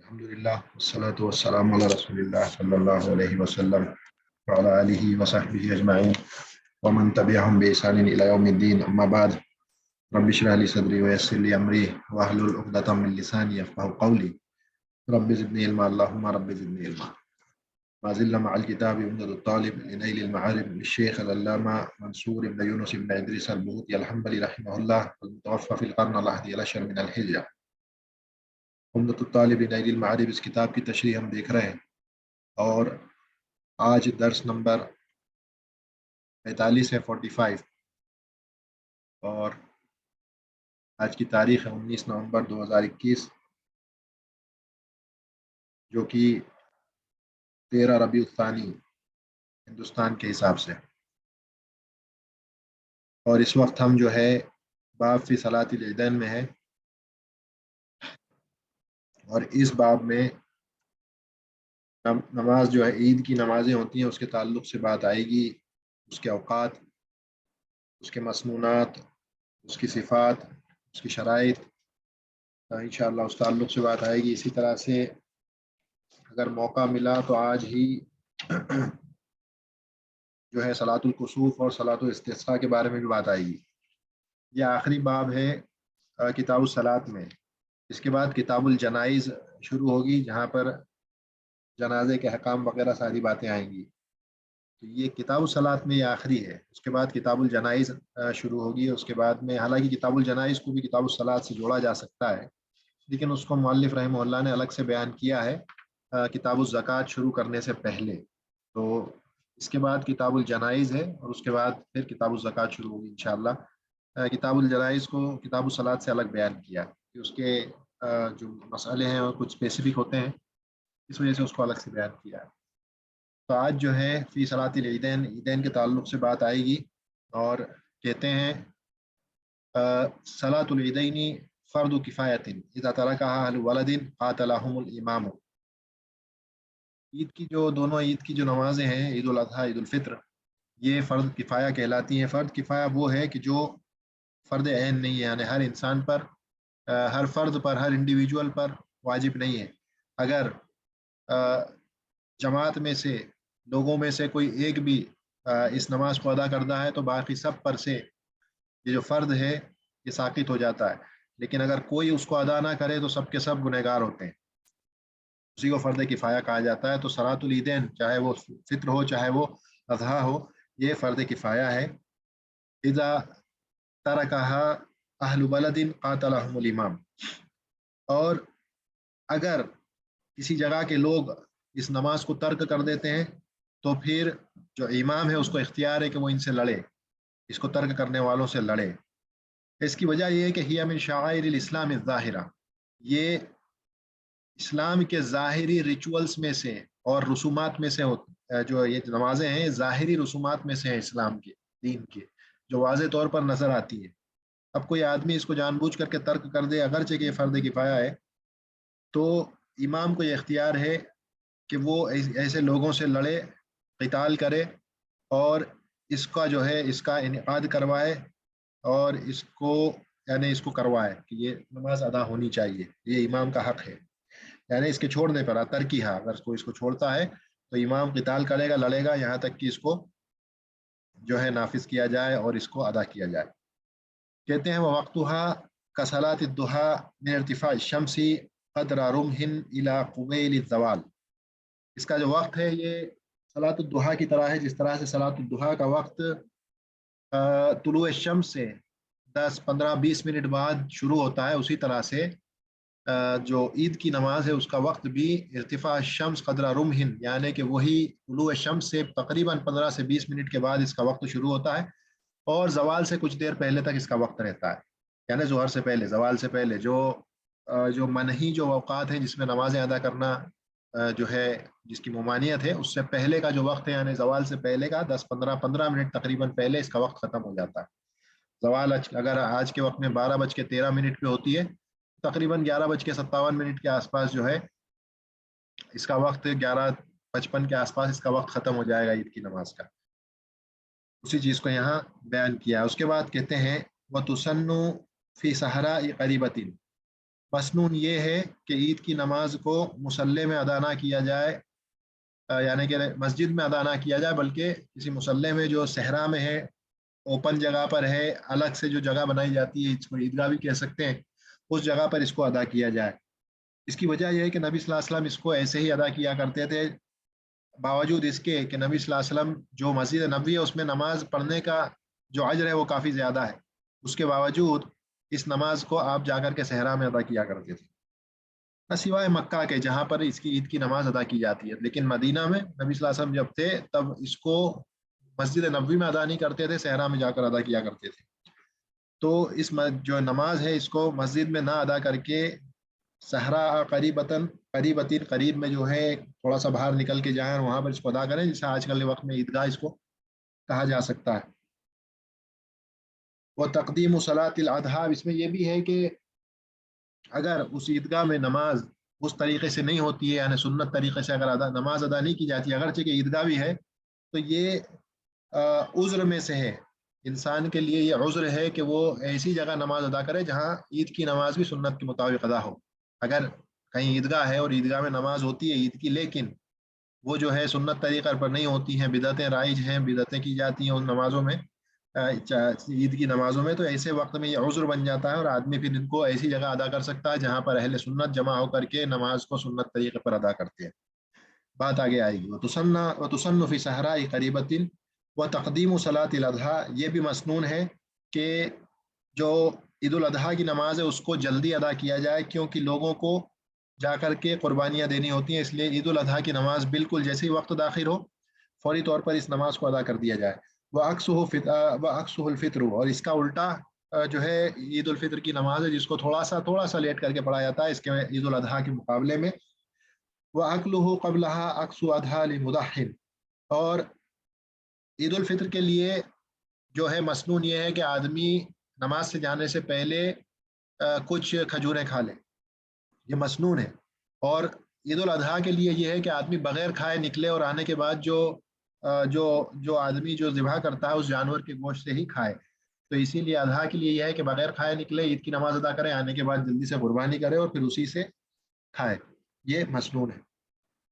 الحمدللہ والصلاة والسلام علی رسول اللہ صلی اللہ علیہ وسلم وعلی آلہ وصحبہ اجمعین ومن تبعهم بإحسان إلى يوم الدین. اما بعد، رب اشرح لي صدری ویسر لي امری واحلل عقدۃ من لسانی یفقهوا قولی. رب زدنی علما، اللهم رب زدنی علما. ما زلنا مع الكتاب عمدة الطالب لنيل المعارف للشيخ العلامة منصور بن يونس بن إدريس البهوتي الحنبلي رحمه الله، المتوفى في القرن الحادي عشر من الهجرة. عمدۃ الطالب نیل المعارف اس کتاب کی تشریح ہم دیکھ رہے ہیں، اور آج درس نمبر 45 ہے 45، اور آج کی تاریخ ہے 19 نومبر 2021، جو کہ 13 ربیع الثانی ہندوستان کے حساب سے. اور اس وقت ہم جو ہے باب فی صلاۃ العیدین میں ہے، اور اس باب میں نماز جو ہے عید کی نمازیں ہوتی ہیں اس کے تعلق سے بات آئے گی، اس کے اوقات، اس کے مسنونات، اس کی صفات، اس کی شرائط، انشاءاللہ اس تعلق سے بات آئے گی. اسی طرح سے اگر موقع ملا تو آج ہی جو ہے صلاۃ الکسوف اور صلاۃ الاستسقاء کے بارے میں بھی بات آئے گی. یہ آخری باب ہے کتاب الصلاۃ میں. اس کے بعد کتاب الجنائز شروع ہوگی، جہاں پر جنازے کے حکام وغیرہ ساری باتیں آئیں گی. تو یہ کتاب الصلاۃ میں یہ آخری ہے. اس کے بعد کتاب الجنائز شروع ہوگی. اس کے بعد میں حالانکہ کتاب الجنائز کو بھی کتاب الصلاۃ سے جوڑا جا سکتا ہے، لیکن اس کو مؤلف رحمہ اللہ نے الگ سے بیان کیا ہے کتاب الزکوٰۃ شروع کرنے سے پہلے. تو اس کے بعد کتاب الجنائز ہے، اور اس کے بعد پھر کتاب الزکوٰۃ شروع ہوگی انشاءاللہ. کتاب الجنائز کو کتاب الصلاۃ سے الگ بیان کیا کہ اس کے جو مسئلے ہیں وہ کچھ اسپیسیفک ہوتے ہیں، اس وجہ سے اس کو الگ سے بیان کیا ہے. تو آج جو ہے فی صلاۃ العیدین، عیدین کے تعلق سے بات آئے گی، اور کہتے ہیں صلاۃ العیدین فرد کفایت اذا ترکها اہل ولد قاتلهم الامام. عید کی جو دونوں عید کی جو نمازیں ہیں، عید الاضحیٰ، عید الفطر، یہ فرد کفایہ کہلاتی ہیں. فرد کفایہ وہ ہے کہ جو فرد عین نہیں ہے، یعنی ہر انسان پر، ہر فرد پر، ہر انڈیویجول پر واجب نہیں ہے. اگر جماعت میں سے، لوگوں میں سے کوئی ایک بھی اس نماز کو ادا کرتا ہے تو باقی سب پر سے یہ جو فرد ہے یہ ساقط ہو جاتا ہے. لیکن اگر کوئی اس کو ادا نہ کرے تو سب کے سب گنہگار ہوتے ہیں، اسی کو فرد کفایہ کہا جاتا ہے. تو صلاۃ العیدین چاہے وہ فطر ہو چاہے وہ اضحیٰ ہو، یہ فرد کفایہ ہے. اذا ترکها اہل بلد قاتلهم الامام. اور اگر کسی جگہ کے لوگ اس نماز کو ترک کر دیتے ہیں تو پھر جو امام ہے اس کو اختیار ہے کہ وہ ان سے لڑے، اس کو ترک کرنے والوں سے لڑے. اس کی وجہ یہ ہے کہ ہی من شعائر الاسلام الظاہرہ، یہ اسلام کے ظاہری ریچولز میں سے اور رسومات میں سے جو یہ نمازیں ہیں ظاہری رسومات میں سے ہیں اسلام کے، دین کے، جو واضح طور پر نظر آتی ہے. اب کوئی آدمی اس کو جان بوجھ کر کے ترک کر دے، اگرچہ کہ یہ فرد کفایہ ہے، تو امام کو یہ اختیار ہے کہ وہ ایسے لوگوں سے لڑے، قتال کرے، اور اس کا جو ہے اس کا انعقاد کوائے، اور اس کو یعنی اس کو کروائے کہ یہ نماز ادا ہونی چاہیے، یہ امام کا حق ہے. یعنی اس کے چھوڑنے پر ترکیہ، اگر کوئی اس کو چھوڑتا ہے تو امام قتال کرے گا، لڑے گا، یہاں تک کہ اس کو جو ہے نافذ کیا جائے اور اس کو ادا کیا جائے. کہتے ہیں وَوَقْتُهَا كَصَلَاةِ الضُّحَىٰ مِنْ ارْتِفَاعِ الشَّمْسِ قَدْرَ رُمْحٍ إِلَىٰ قُبَيْلِ الزَّوَالِ. اس کا جو وقت ہے یہ صلاۃ الضحیٰ کی طرح ہے، جس طرح سے صلاۃ الضحیٰ کا وقت طلوع شمس سے 10 15 20 منٹ بعد شروع ہوتا ہے، اسی طرح سے جو عید کی نماز ہے اس کا وقت بھی ارتفاع الشمس قدر رمح، یعنی کہ وہی طلوع شمس سے تقریباً 15 سے 20 منٹ کے بعد اس کا وقت شروع ہوتا ہے، اور زوال سے کچھ دیر پہلے تک اس کا وقت رہتا ہے. یعنی ظہر سے پہلے، زوال سے پہلے جو منہی جو اوقات ہیں جس میں نمازیں ادا کرنا جو ہے جس کی ممانعت ہے، اس سے پہلے کا جو وقت ہے یعنی زوال سے پہلے کا 10 15 منٹ تقریباً پہلے اس کا وقت ختم ہو جاتا ہے. زوال اگر آج کے وقت میں 12:13 پہ ہوتی ہے، تقریباً 11:57 کے آس پاس جو ہے اس کا وقت 11:55 کے آس پاس اس کا وقت ختم ہو جائے گا عید کی نماز کا. اسی چیز کو یہاں بیان کیا. اس کے بعد کہتے ہیں وَتُسَنُّ فِي صَحْرَاءِ قَرِيبَةٍ. مسنون یہ ہے کہ عید کی نماز کو مصلی میں ادا نہ کیا جائے، یعنی کہ مسجد میں ادا نہ کیا جائے، بلکہ کسی مصلی میں جو صحرا میں ہے، اوپن جگہ پر ہے، الگ سے جو جگہ بنائی جاتی ہے، اس کو عیدگاہ بھی کہہ سکتے ہیں، اس جگہ پر اس کو ادا کیا جائے۔ اس کی وجہ یہ ہے کہ نبی صلی اللہ علیہ وسلم اس کو ایسے ہی ادا کیا کرتے تھے، باوجود اس کے کہ نبی صلی اللہ علیہ وسلم جو مسجد نبوی ہے اس میں نماز پڑھنے کا جو اجر ہے وہ کافی زیادہ ہے، اس کے باوجود اس نماز کو آپ جا کر کے صحرا میں ادا کیا کرتے تھے، سوائے مکہ کے جہاں پر اس کی عید کی نماز ادا کی جاتی ہے۔ لیکن مدینہ میں نبی صلی اللہ علیہ وسلم جب تھے تب اس کو مسجد نبوی میں ادا نہیں کرتے تھے، صحرا میں جا کر ادا کیا کرتے تھے۔ تو اس جو نماز ہے اس کو مسجد میں نہ ادا کر کے صحرا قریب میں جو ہے تھوڑا سا باہر نکل کے جائیں اور وہاں پر اس کو ادا کریں، جسے آج کل کے وقت میں عیدگاہ اس کو کہا جا سکتا ہے۔ وہ تقدیم صلاۃ الاضحیٰ، اس میں یہ بھی ہے کہ اگر اس عیدگاہ میں نماز اس طریقے سے نہیں ہوتی ہے، یعنی سنت طریقے سے اگر نماز ادا نہیں کی جاتی ہے، اگرچہ کہ عیدگاہ بھی ہے، تو یہ عذر میں سے ہے، انسان کے لیے یہ عذر ہے کہ وہ ایسی جگہ نماز ادا کرے جہاں عید کی نماز بھی سنت کے مطابق ادا ہو۔ اگر کہیں عیدگاہ ہے اور عیدگاہ میں نماز ہوتی ہے عید کی، لیکن وہ جو ہے سنت طریقہ پر نہیں ہوتی ہیں، بدعتیں رائج ہیں، بدعتیں کی جاتی ہیں ان نمازوں میں، عید کی نمازوں میں، تو ایسے وقت میں یہ عذر بن جاتا ہے اور آدمی پھر ان کو ایسی جگہ ادا کر سکتا ہے جہاں پر اہل سنت جمع ہو کر کے نماز کو سنت طریقے پر ادا کرتے ہیں۔ بات آگے آئے گی، وَتُسَنُّ فِي صَحْرَاءِ قَرِيبَةٍ وَتَقْدِيمُ صَلَاةِ الْأَضْحَىٰ، یہ بھی مسنون ہے کہ جو عید الاضحیٰ کی نماز ہے اس کو جلدی ادا کیا جائے، کیونکہ لوگوں کو جا کر کے قربانیاں دینی ہوتی ہیں، اس لیے عید الاضحیٰ کی نماز بالکل جیسے ہی وقت داخل ہو فوری طور پر اس نماز کو ادا کر دیا جائے۔ وَعَكْسُهُ الْفِطْرُ، اور اس کا الٹا جو ہے عید الفطر کی نماز ہے جس کو تھوڑا سا لیٹ کر کے پڑھا جاتا ہے اس کے عید الاضحیٰ کے مقابلے میں۔ وَأَكْلُهُ قَبْلَهَا عَكْسُ أَضْحَىٰ لِمُضَحٍ، اور عید الفطر کے لیے جو ہے مسنون یہ ہے کہ آدمی نماز سے جانے سے پہلے کچھ کھجوریں کھا لے، یہ مسنون ہے۔ اور عید الاضحیٰ کے لیے یہ ہے کہ آدمی بغیر کھائے نکلے اور آنے کے بعد جو آدمی جو ذبح کرتا ہے اس جانور کے گوشت سے ہی کھائے، تو اسی لیے اضحیٰ کے لیے یہ ہے کہ بغیر کھائے نکلے، عید کی نماز ادا کرے، آنے کے بعد جلدی سے قربانی کرے اور پھر اسی سے کھائے، یہ مسنون ہے۔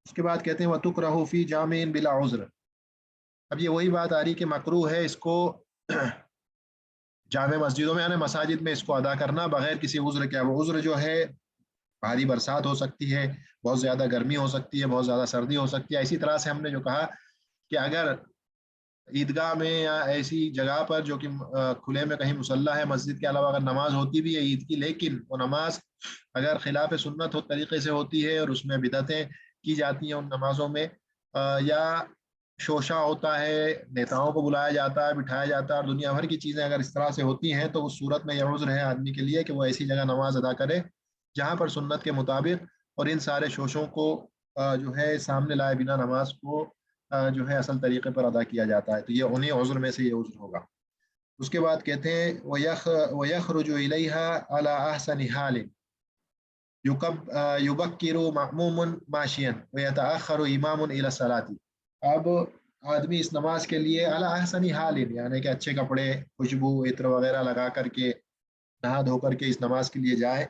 اس کے بعد کہتے ہیں وَتُكْرَهُ فِي جَامِعٍ بِلَا عُذْرٍ، اب یہ وہی بات آ رہی کہ مکروہ ہے اس کو جامع مسجدوں میں، یعنی مساجد میں اس کو ادا کرنا بغیر کسی عذر کے۔ وہ عذر جو ہے بھاری برسات ہو سکتی ہے، بہت زیادہ گرمی ہو سکتی ہے، بہت زیادہ سردی ہو سکتی ہے۔ اسی طرح سے ہم نے جو کہا کہ اگر عیدگاہ میں یا ایسی جگہ پر جو کہ کھلے میں کہیں مصلی ہے، مسجد کے علاوہ اگر نماز ہوتی بھی ہے عید کی، لیکن وہ نماز اگر خلاف سنت طریقے سے ہوتی ہے اور اس میں بدعتیں کی جاتی ہیں ان نمازوں میں، یا شوشہ ہوتا ہے، نیتاؤں کو بلایا جاتا ہے، بٹھایا جاتا ہے، اور دنیا بھر کی چیزیں اگر اس طرح سے ہوتی ہیں، تو اس صورت میں یہ عذر ہے آدمی کے لیے کہ وہ ایسی جگہ نماز ادا کرے جہاں پر سنت کے مطابق اور ان سارے شوشوں کو جو ہے سامنے لائے بنا نماز کو جو ہے اصل طریقے پر ادا کیا جاتا ہے، تو یہ انہیں عذر میں سے یہ عذر ہوگا۔ اس کے بعد کہتے ہیں وَيَخْرُجُ إِلَيْهَا عَلَىٰ أَحْسَنِ حَالٍ يُبَكِّرُ مَأْمُومٌ مَاشِيًا وَيَتَأَخَّرُ إِمَامٌ إِلَى الصَّلَاةِ، اب آدمی اس نماز کے لیے عَلَىٰ أَحْسَنِ حَالٍ، یعنی کہ اچھے کپڑے، خوشبو، عطر وغیرہ لگا کر کے نہا دھو کر کے اس نماز کے لیے جائے۔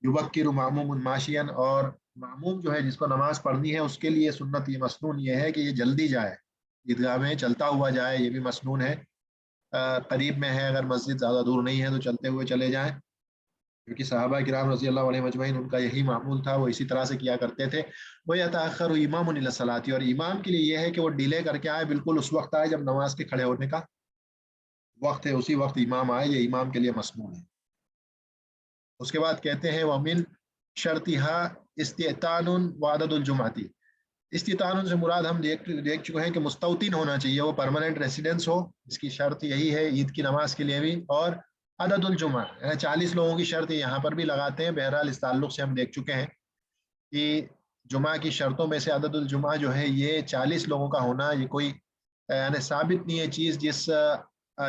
یبکر مأموم ماشیا، اور معموم جو ہے جس کو نماز پڑھنی ہے اس کے لیے سنت یہ مسنون یہ ہے کہ یہ جلدی جائے، عیدگاہ میں چلتا ہوا جائے، یہ بھی مسنون ہے۔ قریب میں ہے، اگر مسجد زیادہ دور نہیں ہے تو چلتے ہوئے چلے جائیں، کیونکہ صحابہ کرام رضی اللہ علیہ مجمعین ان کا یہی معمول تھا، وہ اسی طرح سے کیا کرتے تھے۔ وَيَتَأَخَّرُ إِمَامٌ إِلَى الصَّلَاةِ، اور امام کے لیے یہ ہے کہ وہ ڈیلے کر کے آئے، بالکل اس وقت آئے جب نماز کے کھڑے ہونے کا وقت ہے، اسی وقت امام آئے، یہ امام کے لیے مسنون ہے۔ اس کے بعد کہتے ہیں وَمِن شرطها استعطان وعدد الجمعتی، استطاعت سے مراد ہم دیکھ چکے ہیں کہ مستوطن ہونا چاہیے، وہ پرماننٹ ریسیڈنس ہو، اس کی شرط یہی ہے عید کی نماز کے لیے بھی، اور عدد الجمعہ، یعنی 40 لوگوں کی شرط یہاں پر بھی لگاتے ہیں۔ بہرحال اس تعلق سے ہم دیکھ چکے ہیں کہ جمعہ کی شرطوں میں سے عدد الجمعہ جو ہے یہ 40 لوگوں کا ہونا، یہ کوئی یعنی ثابت نہیں ہے چیز،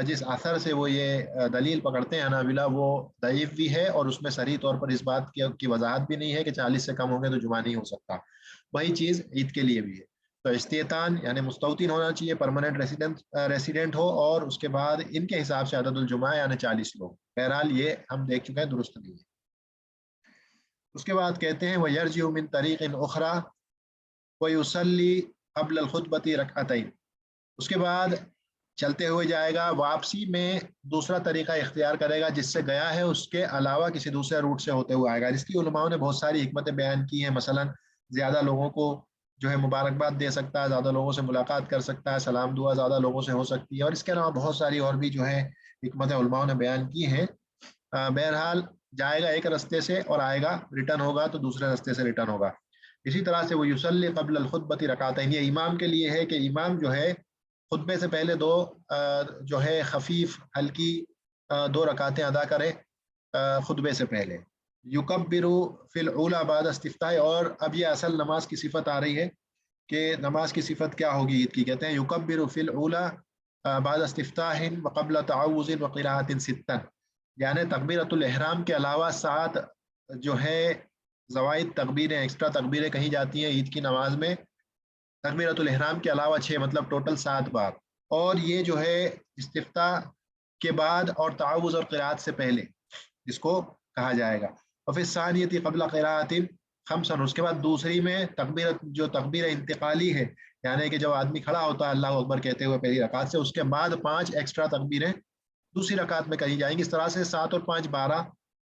جس اثر سے وہ یہ دلیل پکڑتے ہیں حنابلہ، وہ ضعیف بھی ہے، اور اس میں صریح طور پر اس بات کی وضاحت بھی نہیں ہے کہ 40 سے کم ہوں گے تو جمعہ نہیں ہو سکتا۔ وہی چیز عید کے لیے بھی ہے، تو استعطان یعنی مستوطن ہونا چاہیے، پرماننٹ ریسیڈنٹ ہو، اور اس کے بعد ان کے حساب سے عدد الجمعہ یعنی 40 لوگ۔ بہرحال یہ ہم دیکھ چکے ہیں درست نہیں ہے۔ اس کے بعد کہتے ہیں وَيَرْجِعُ مِن طَرِيقٍ أُخْرَى وَيُصَلِّي قَبْلَ الْخُطْبَةِ رَكْعَتَيْنِ، اس کے بعد چلتے ہوئے جائے گا، واپسی میں دوسرا طریقہ اختیار کرے گا جس سے گیا ہے اس کے علاوہ کسی دوسرے روٹ سے ہوتے ہوئے آئے گا، جس کی علماء نے بہت ساری حکمتیں بیان کی ہیں، مثلا زیادہ لوگوں کو جو ہے مبارکباد دے سکتا ہے، زیادہ لوگوں سے ملاقات کر سکتا ہے، سلام دعا زیادہ لوگوں سے ہو سکتی ہے، اور اس کے علاوہ بہت ساری اور بھی جو ہے حکمتیں علماء نے بیان کی ہیں۔ بہرحال جائے گا ایک رستے سے اور آئے گا، ریٹرن ہوگا تو دوسرے رستے سے ریٹرن ہوگا۔ اسی طرح سے وہ یصلی قبل الخطبۃ رکعتین، یہ امام کے لیے ہے کہ امام جو ہے خطبے سے پہلے دو جو ہے خفیف ہلکی دو رکعتیں ادا کرے خطبے سے پہلے۔ یکبر فی الاولی بعد استفتاء، اور اب یہ اصل نماز کی صفت آ رہی ہے کہ نماز کی صفت کیا ہوگی عید کی، کہتے ہیں یکبر فی الاولی بعد استفتاء وقبل تعوذ وقراءۃ ستا، یعنی تکبیرۃ الاحرام کے علاوہ 7 جو ہے زوائد تکبیریں، ایکسٹرا تکبیریں کہیں جاتی ہیں عید کی نماز میں، تکبیرۃ الاحرام کے علاوہ 6، مطلب ٹوٹل 7 بار، اور یہ جو ہے استفتاء کے بعد اور تعوذ اور قراءت سے پہلے اس کو کہا جائے گا۔ اور پھر ثانیۃ قبل قراءۃ خمسا، اس کے بعد دوسری میں جو تکبیر انتقالی ہے، یعنی کہ جب آدمی کھڑا ہوتا ہے اللہ اکبر کہتے ہوئے پہلی رکعت سے، اس کے بعد 5 ایکسٹرا تکبیریں دوسری رکعت میں کہی جائیں گی۔ اس طرح سے 7 اور 5 12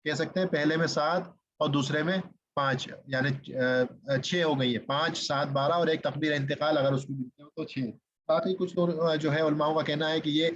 کہہ سکتے ہیں، پہلے میں 7 اور دوسرے میں 5، یعنی 6 ہو گئی ہے، 5 7 12 اور ایک تکبیر انتقال اگر اس کو ملتے ہو تو 6۔ باقی کچھ تو جو ہے علماء کا کہنا ہے کہ یہ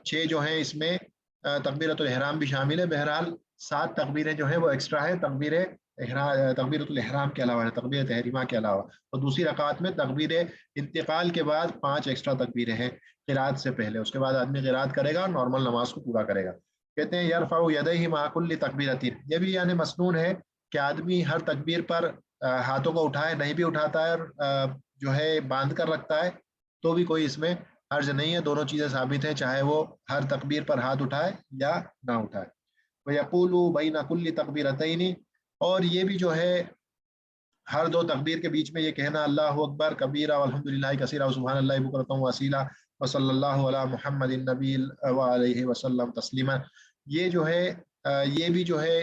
6 جو ہیں اس میں تکبیرۃ الاحرام بھی شامل ہے۔ بہرحال 7 تکبیریں جو ہیں وہ ایکسٹرا ہے تکبیرۃ الاحرام کے علاوہ، تکبیر تحریمہ کے علاوہ، اور دوسری رکعت میں تکبیر انتقال کے بعد 5 ایکسٹرا تکبیریں ہیں قراءت سے پہلے، اس کے بعد آدمی قراءت کرے گا اور نارمل نماز کو پورا کرے گا۔ کہتے ہیں یرفع یدیہ مع کل تکبیرۃ، یہ بھی یعنی مسنون ہے کہ آدمی ہر تکبیر پر ہاتھوں کو اٹھائے، نہیں بھی اٹھاتا ہے اور جو ہے باندھ کر رکھتا ہے تو بھی کوئی اس میں حرج نہیں ہے، دونوں چیزیں ثابت ہیں، چاہے وہ ہر تکبیر پر ہاتھ اٹھائے یا نہ اٹھائے۔ وَيَقُولُ بَيْنَ كُلِّ تَكْبِيرَتَيْنِ، اور یہ بھی جو ہے ہر 2 تکبیر کے بیچ میں یہ کہنا اللہ اکبر کبیرہ والحمد للہ کثیرہ وسبحان اللہ بکرۃ واسیلہ وصلی اللہ علی محمد النبی وعلیہ وسلم تسلیما، یہ جو ہے یہ بھی جو ہے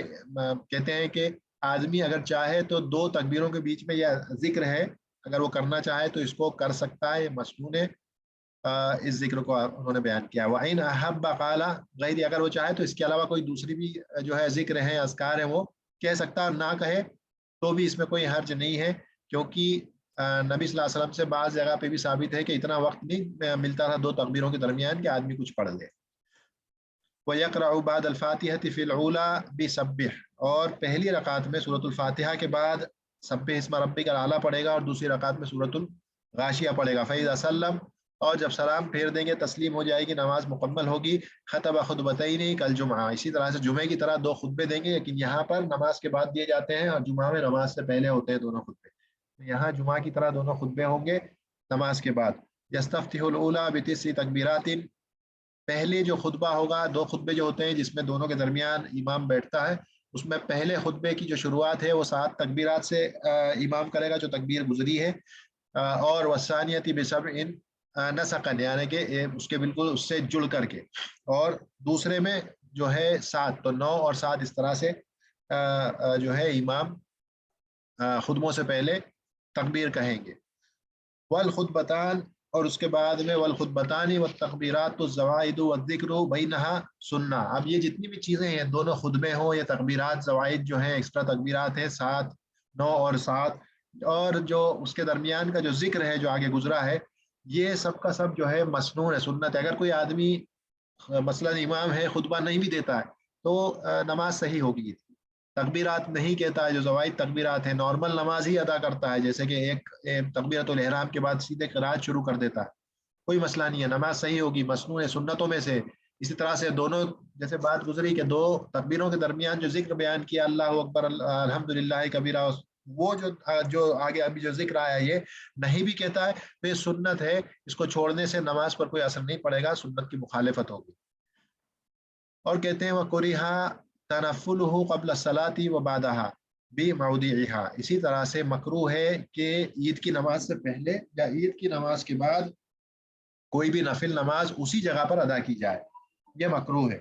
کہتے ہیں کہ آدمی اگر چاہے تو 2 تکبیروں کے بیچ میں یہ ذکر ہے، اگر وہ کرنا چاہے تو اس کو کر سکتا ہے، مسنون ہے۔ اس ذکر کو انہوں نے بیان کیا۔ وَإِنْ أَحَبَّ قَالَ غَيْرِ، اگر وہ چاہے تو اس کے علاوہ کوئی دوسری بھی جو ہے ذکر ہیں، اذکار ہیں، وہ کہہ سکتا ہے، نہ کہے تو بھی اس میں کوئی حرج نہیں ہے، کیونکہ نبی صلی اللہ علیہ وسلم سے بعض جگہ پہ بھی ثابت ہے کہ اتنا وقت نہیں ملتا تھا 2 تکبیروں کے درمیان کہ آدمی کچھ پڑھ لے۔ وَيَقْرَأُ بَعْدَ الْفَاتِحَةِ فِي الْأُولَى بِسَبِّحْ، اور پہلی رکعت میں سورۃ الفاتحہ کے بعد سبح اسم ربک الاعلیٰ پڑھے گا، اور دوسری رکعت میں سورۃ الغاشیہ پڑھے گا۔ فَإِذَا سَلَّمَ، اور جب سلام پھیر دیں گے، تسلیم ہو جائے گی، نماز مکمل ہوگی۔ خطب خطبتین کالجمعہ، اسی طرح سے جمعے کی طرح 2 خطبے دیں گے، لیکن یہاں پر نماز کے بعد دیے جاتے ہیں اور جمعہ میں نماز سے پہلے ہوتے ہیں دونوں خطبے، یہاں جمعہ کی طرح دونوں خطبے ہوں گے نماز کے بعد۔ یستفتح الاولی بتسع تکبیرات، پہلے جو خطبہ ہوگا، 2 خطبے جو ہوتے ہیں جس میں دونوں کے درمیان امام بیٹھتا ہے، اس میں پہلے خطبے کی جو شروعات ہے وہ 7 تکبیرات سے امام کرے گا جو تکبیر گزری ہے، اور والثانیۃ بسبع نسقا، یعنی کہ اس کے بالکل اس سے جڑ کر کے، اور دوسرے میں جو ہے 7، تو 9 اور 7 اس طرح سے جو ہے امام خطبوں سے پہلے تکبیر کہیں گے۔ والخطبتان، اور اس کے بعد میں والخطبتان والتکبیرات الزوائد والذکر بینہا سنہ، اب یہ جتنی بھی چیزیں ہیں، دونوں خطبے ہوں یا تکبیرات زوائد جو ہیں ایکسٹرا تکبیرات ہیں 7 9 اور 7، اور جو اس کے درمیان کا جو ذکر ہے جو آگے گزرا ہے، یہ سب کا سب جو ہے مسنون ہے، سنت ہے۔ اگر کوئی آدمی مثلا امام ہے خطبہ نہیں بھی دیتا ہے تو نماز صحیح ہوگی، تکبیرات نہیں کہتا ہے، جو زوائد تکبیرات ہیں، نارمل نماز ہی ادا کرتا ہے، جیسے کہ ایک تکبیرۃ الاحرام کے بعد سیدھے قرات شروع کر دیتا ہے، کوئی مسئلہ نہیں ہے، نماز صحیح ہوگی، مسنون ہے، سنتوں میں سے۔ اسی طرح سے دونوں، جیسے بات گزری کہ 2 تکبیروں کے درمیان جو ذکر بیان کیا اللہ اکبر الحمد للہ کبیرہ، وہ جو آگے ابھی جو ذکر آیا یہ نہیں بھی کہتا ہے تو یہ سنت ہے، اس کو چھوڑنے سے نماز پر کوئی اثر نہیں پڑے گا، سنت کی مخالفت ہوگی۔ اور کہتے ہیں وَكُرِهَ تَنَفُّلُهُ قَبْلَ الصَّلَاةِ وَبَعْدَهَا بِمَوْضِعِهَا، اسی طرح سے مکروہ ہے کہ عید کی نماز سے پہلے یا عید کی نماز کے بعد کوئی بھی نفل نماز اسی جگہ پر ادا کی جائے، یہ مکروہ ہے۔